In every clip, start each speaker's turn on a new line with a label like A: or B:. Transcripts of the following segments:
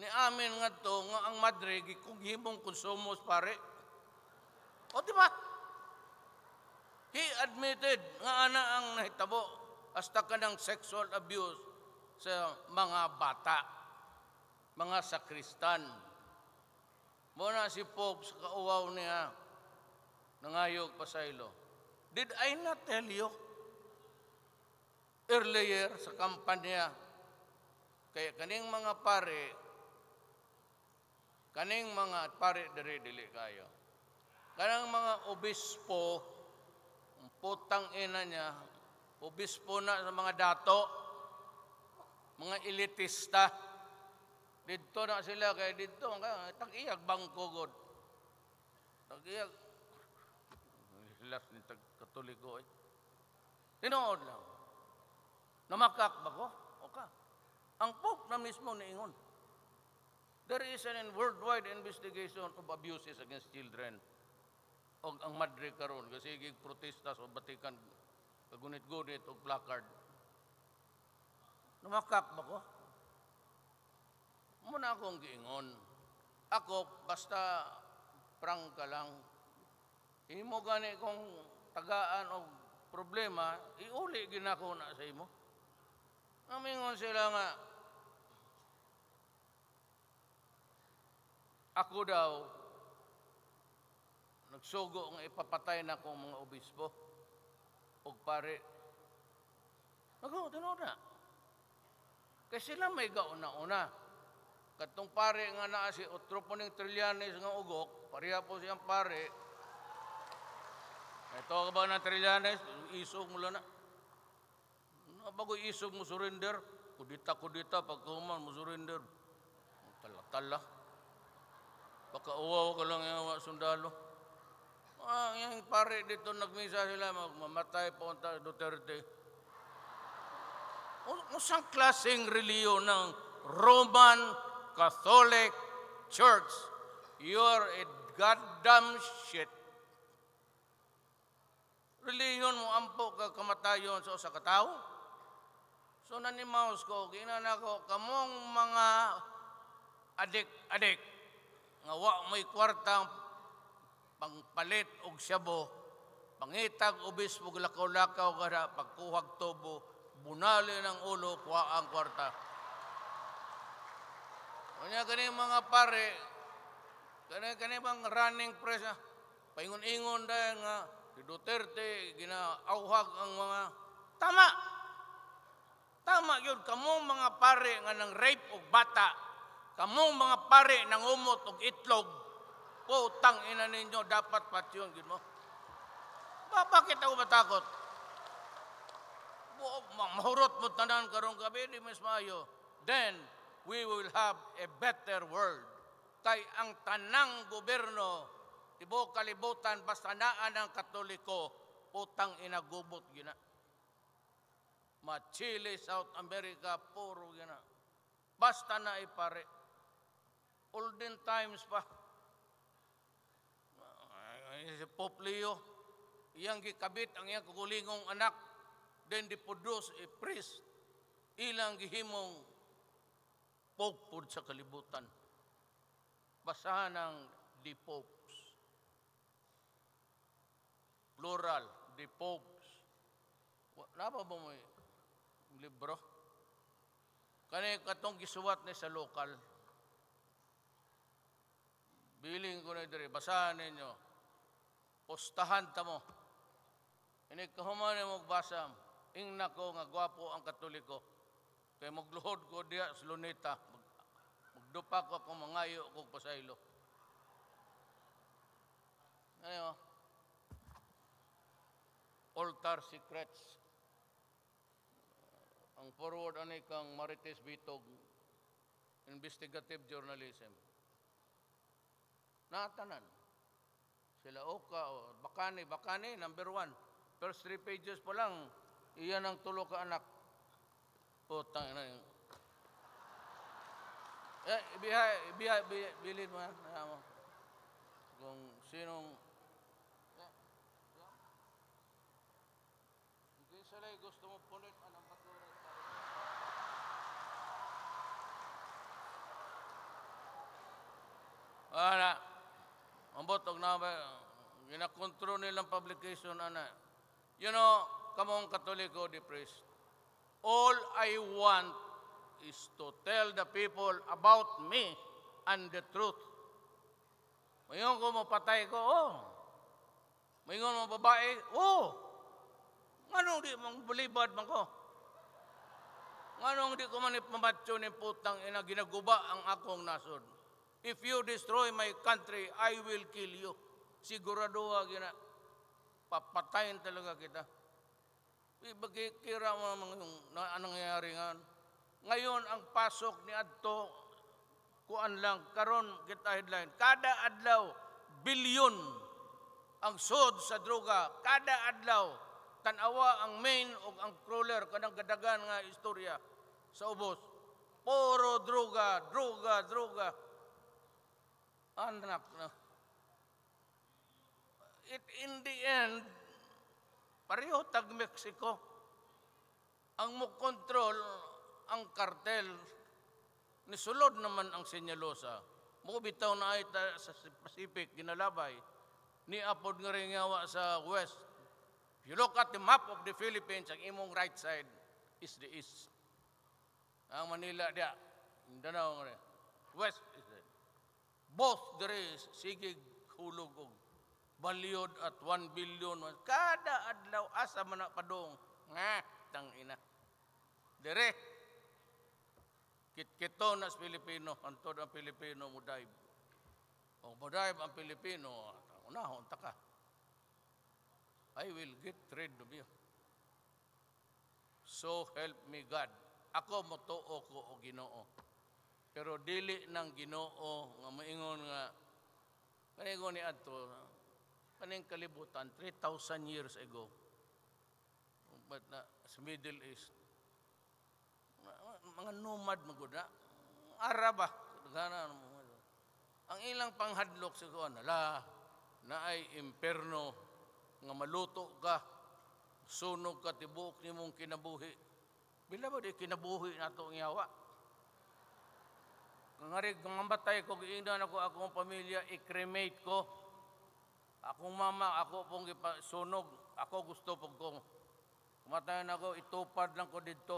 A: ni amin nga to nga ang madre kung himong konsumos pare. O di ba? He admitted nga ana ang nahitabo hasta kanang sexual abuse sa mga bata, mga sakristan. Muna si Pope sa kauwaw niya nangayog pasaylo. Did I not tell you earlier sa kampanya kaya kaning mga pare dili kayo. Kanang mga obispo, putang ina niya, obispo na sa mga dato, mga elitista. Dito na sila kay dito, tag-iyag bangko god. Tag-iyag. Hilas ni Katoliko eh. Tinood lang. Namakak ba ko? Okay. Ang Pope na mismo niingon. There is an worldwide investigation of abuses against children. O ang madre karon kasi protesta sa Vatican kagunit-gunit o placard. Namakak ba ko? Muna akong giingon. Ako, basta prangka lang. Imo gani kong tagaan o problema, iuli ginako na sa imo. Namingon sila nga, ako daw, nagsugo nga ipapatay na kong mga obispo o pare. Tinood na. Kasi sila may gauna-una. Katong pare nga naa si Otroponing Trillanes nga ugok, pareha po siyang pare. Ito ka ba na Trillanes? Isog mo lang na. Bago isog mo surrender, kudita, pagkuman mo surrender. Tala-tala. Baka uwaw ka lang yung sundalo. Yung pare dito nagmisa sila, mamatay po ang Duterte. Usang klaseng reliyon ng Roman Catholic Church. You're a goddamn shit. Reliyon mo ampo ka kamatayon sa usa ka tawo. So nanimaos ko, ginana ko, kamong mga adik-adik nga wa may kwartang pangpalit og syabo, pangitag obispo lakaw-lakaw kada pagkuhag tubo, bunali ng ulo, kuha ang kwarta. Kanya kani mga pare, kani bang running press, paingon-ingon dahil nga si Duterte, ginaauhag ang mga, tama! Tama yun, kamong mga pare nga nang rape og bata, kamong mga pare nang umot og itlog, putang ina ninyo, dapat patyon gid mo. Bakit ako matakot? Mahurot mo tanan karong gabi, di mas maayo. Then, we will have a better world. Kay ang tanang gobyerno, tibo kalibutan, basta naan ang Katoliko, putang inagubot gina. Chile, South America, puro gina. Basta na ipare. Olden times pa. Si Pope Leo, iyang gikabit ang iyang kagulingong anak, then di produce a priest. Ilang gihimong Pope po sa kalibutan. Basahan ng the Popes. Plural, the Popes. Napa ba mo libro? Kani katong gisuwat ni sa lokal. Biling ko na dire, basahan ninyo. Postahan ta mo. Ini kahuman mo basa. Ingna ko nga gwapo ang Katoliko. Kaya magluhod ko diya sa Luneta. Magdupa ko akong mangayo kong pasaylo. Ano? Altar Secrets. Ang forward ani kang Marites Bitog. Investigative Journalism. Natanan. Sila Oka, Bakani, number 1. First 3 pages pa lang, iyan ang tulo ka anak. Putang ina yun. Bilin mo yan. Kung sinong... Hindi sila gusto mo pulit, anong patuloy. Ana, ambot og na ba ginakontrol nilang publication ana. You know, kamong Katoliko, the priest, all I want is to tell the people about me and the truth. Mayon ko mapatay ko, oh. Mayon mo babae, oh. Nganong di mong bulibad man ko? Nganong di ko manip mamatyo ni putang ina ginaguba ang akong nasod? If you destroy my country, I will kill you. Sigurado gina. Papatayin talaga kita. Ibagkikira mo mga yung anong nangyayari nga. Ngayon, ang pasok ni Adto, kuan lang, karon kita headline, kada adlaw, bilyon ang sod sa droga. Kada adlaw, tanawa ang main o ang crawler, kanang gadagan nga istorya sa ubos. Puro droga, droga, droga. Anak na. In the end, pareho tag Mexico. Ang mo control ang kartel ni sulod naman ang Senyalosa. Mo bitaw na ay sa Pacific ginalabay ni apod nga ring yawa sa west. If you look at the map of the Philippines, ang imong right side is the east. Ang Manila dia, Mindanao nga west is the both there is sigig hulog og balyod at 1 billion. Kada adlaw asa man na padong. Nga, tangina. Dire. Kito na sa Pilipino, antod ang Pilipino mo dive. O mo dive ang Pilipino, unahon ta ka. I will get rid of you. So help me God. Ako motuo ko o Ginoo. Pero dili ng Ginoo nga moingon nga kaningon ni adto kaning kalibutan 3,000 years ago. But sa Middle East mga nomad maguna Araba gana ang ilang panghadlok sa kuan ala na ay imperno nga maluto ka sunog ka tibuok nimong kinabuhi bila ba di kinabuhi nato ang yawa ngarig mamatay ko giingnan ako akong pamilya i-cremate ko akong mama ako pong sunog ako gusto pong kong kumatayan ako itupad lang ko dito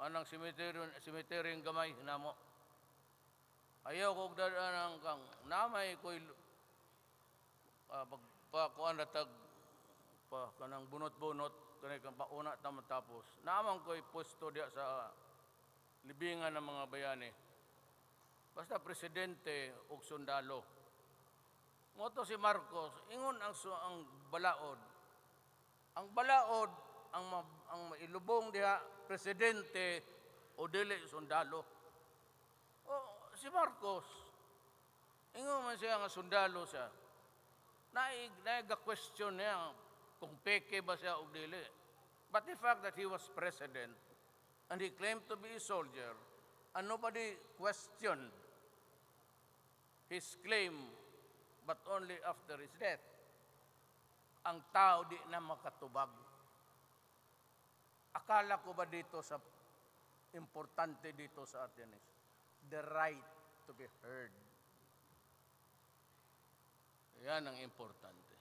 A: anang cemetery gamay namo ayaw ko dadaan kang namay ko pagpakuan na tag pa kanang bunot-bunot kanay kang pauna ta matapos namang ko pwesto diya sa libingan ng mga bayani basta presidente ug sundalo. Moto si Marcos, ingon ang balaod. Ang balaod, ang ilubong diha, presidente o dili sundalo. O, si Marcos, ingon man siya nga sundalo siya. Naiga-question niya kung peke ba siya o dili. But the fact that he was president and he claimed to be a soldier and nobody questioned his claim but only after his death. Ang tao di na makatubag. Akala ko ba dito sa importante dito sa atin is the right to be heard. Yan ang importante.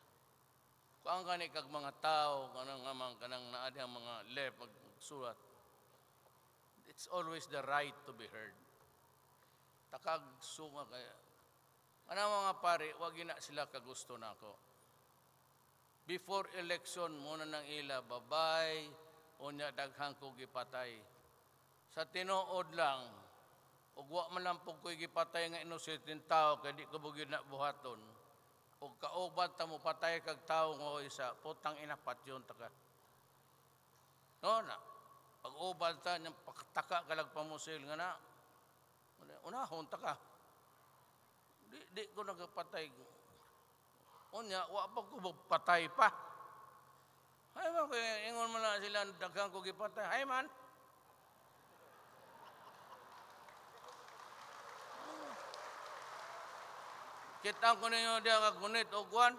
A: Kung ang kag mga tao, kanang naadi ang mga lep, magsulat, it's always the right to be heard. Takag sunga kaya. Ano mga pare, wag na sila kagusto na ako. Before election, muna nang ila, babay, unya daghang ko gipatay. Sa tinuod lang, ug wa man lang po ko gipatay nga innocent tao, kaya di ko bugid na buhaton. Ug kauban ta mo patay kag tao nga isa, putang inapat yun taka. No na, pag uban ta, niyang pakataka kalag pamusil nga na, unahon taka. Di ko nagpatay. Unya, wa pa ko patay pa. Hay man, ingon mo na sila, daghang ko gipatay. Hay man. Kitang ko ninyo diya nga gunit o guwan,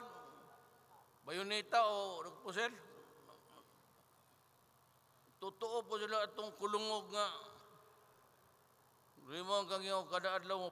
A: bayonita o nagpusel. Totoo po sila itong kulungog nga. Rimong kang iyo kada adlaw mo